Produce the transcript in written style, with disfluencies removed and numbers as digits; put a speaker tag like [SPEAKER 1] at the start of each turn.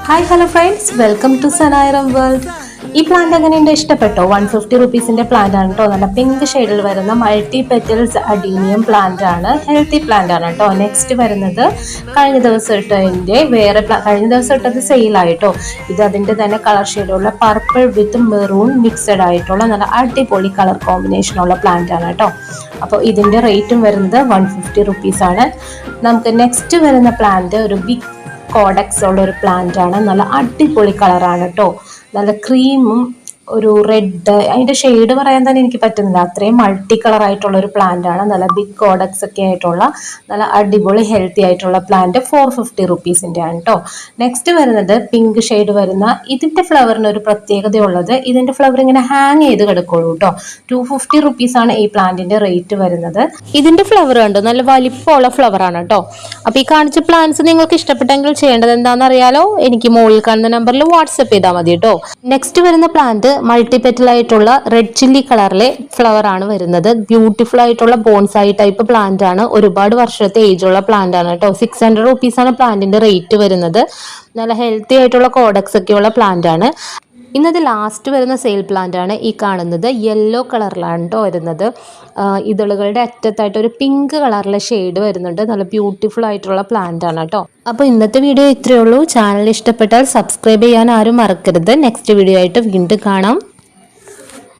[SPEAKER 1] Hi hello friends, welcome to Sanayiram world. ഈ plant എങ്ങനെയുണ്ട്? ഇഷ്ടപ്പെട്ടോ? 150 റുപ്പീസിന്റെ പ്ലാന്റ് ആണ് കേട്ടോ. നല്ല പിങ്ക് ഷെയ്ഡിൽ വരുന്ന മൾട്ടി പെറ്റൽസ് അഡീനിയം പ്ലാന്റ് ആണ്. ഹെൽത്തി പ്ലാന്റ് ആണ് കേട്ടോ. നെക്സ്റ്റ് വരുന്നത് കഴിഞ്ഞ ദിവസം ഇട്ടതിന്റെ കഴിഞ്ഞ ദിവസം ഇട്ടത് സെയിലായിട്ടോ. ഇത് അതിന്റെ തന്നെ കളർ ഷെയ്ഡുള്ള പർപ്പിൾ വിത്ത് മെറൂൺ മിക്സഡ് ആയിട്ടുള്ള നല്ല അടിപൊളി കളർ കോമ്പിനേഷൻ ഉള്ള പ്ലാന്റ് ആണ് കേട്ടോ. അപ്പോൾ ഇതിന്റെ റേറ്റും വരുന്നത് 150 റുപ്പീസ് ആണ്. നമുക്ക് നെക്സ്റ്റ് വരുന്ന പ്ലാന്റ് ഒരു ബിഗ് കോഡക്സ് ഉള്ള ഒരു പ്ലാന്റ് ആണ്. നല്ല അടിപൊളി കളറാണ് കേട്ടോ. നല്ല ക്രീമും ഒരു റെഡ്, അതിന്റെ ഷെയ്ഡ് പറയാൻ തന്നെ എനിക്ക് പറ്റുന്നില്ല, അത്രയും മൾട്ടി കളർ ആയിട്ടുള്ള ഒരു പ്ലാന്റ് ആണ്. നല്ല ബിഗ് കോഡക്സ് ഒക്കെ ആയിട്ടുള്ള നല്ല അടിപൊളി ഹെൽത്തി ആയിട്ടുള്ള പ്ലാന്റ് 450 റുപ്പീസിന്റെ ആണ് കേട്ടോ. നെക്സ്റ്റ് വരുന്നത് പിങ്ക് ഷെയ്ഡ് വരുന്ന, ഇതിന്റെ ഫ്ലവറിന് ഒരു പ്രത്യേകത ഉള്ളത്, ഇതിന്റെ ഫ്ലവർ ഇങ്ങനെ ഹാങ് ചെയ്ത് കിടക്കുള്ളൂ കേട്ടോ. 250 റുപ്പീസ് ആണ് ഈ പ്ലാന്റിന്റെ റേറ്റ് വരുന്നത്. ഇതിന്റെ ഫ്ലവർ ഉണ്ട്, നല്ല വലിപ്പമുള്ള ഫ്ലവർ ആണ് കേട്ടോ. അപ്പൊ ഈ കാണിച്ച പ്ലാന്റ്സ് നിങ്ങൾക്ക് ഇഷ്ടപ്പെട്ടെങ്കിൽ ചെയ്യേണ്ടത് എന്താണെന്ന് അറിയാലോ, എനിക്ക് മുകളിൽ കാണുന്ന നമ്പറിൽ വാട്സ്ആപ്പ് ചെയ്താൽ മതി കേട്ടോ. നെക്സ്റ്റ് വരുന്ന പ്ലാന്റ് മൾട്ടി പെറ്റൽ ആയിട്ടുള്ള റെഡ് ചില്ലി കളറിലെ ഫ്ലവർ ആണ് വരുന്നത്. ബ്യൂട്ടിഫുൾ ആയിട്ടുള്ള ബോൺസായി ടൈപ്പ് പ്ലാന്റ് ആണ്. ഒരുപാട് വർഷത്തെ ഏജ് ഉള്ള പ്ലാന്റ് ആണ് കേട്ടോ. 600 റുപ്പീസ് ആണ് പ്ലാന്റിന്റെ റേറ്റ് വരുന്നത്. നല്ല ഹെൽത്തി ആയിട്ടുള്ള കോഡക്സ് ഒക്കെയുള്ള പ്ലാന്റ് ആണ്. ഇന്നത് ലാസ്റ്റ് വരുന്ന സെയിൽ പ്ലാന്റ് ആണ് ഈ കാണുന്നത്. യെല്ലോ കളറിലാണ് കേട്ടോ വരുന്നത്. ഇതളുകളുടെ അറ്റത്തായിട്ട് ഒരു പിങ്ക് കളറിലെ ഷെയ്ഡ് വരുന്നുണ്ട്. നല്ല ബ്യൂട്ടിഫുൾ ആയിട്ടുള്ള പ്ലാന്റ് ആണ് കേട്ടോ. അപ്പോൾ ഇന്നത്തെ വീഡിയോ ഇത്രയേ ഉള്ളൂ. ചാനൽ ഇഷ്ടപ്പെട്ടാൽ സബ്സ്ക്രൈബ് ചെയ്യാൻ ആരും മറക്കരുത്. നെക്സ്റ്റ് വീഡിയോ ആയിട്ട് വീണ്ടും കാണാം.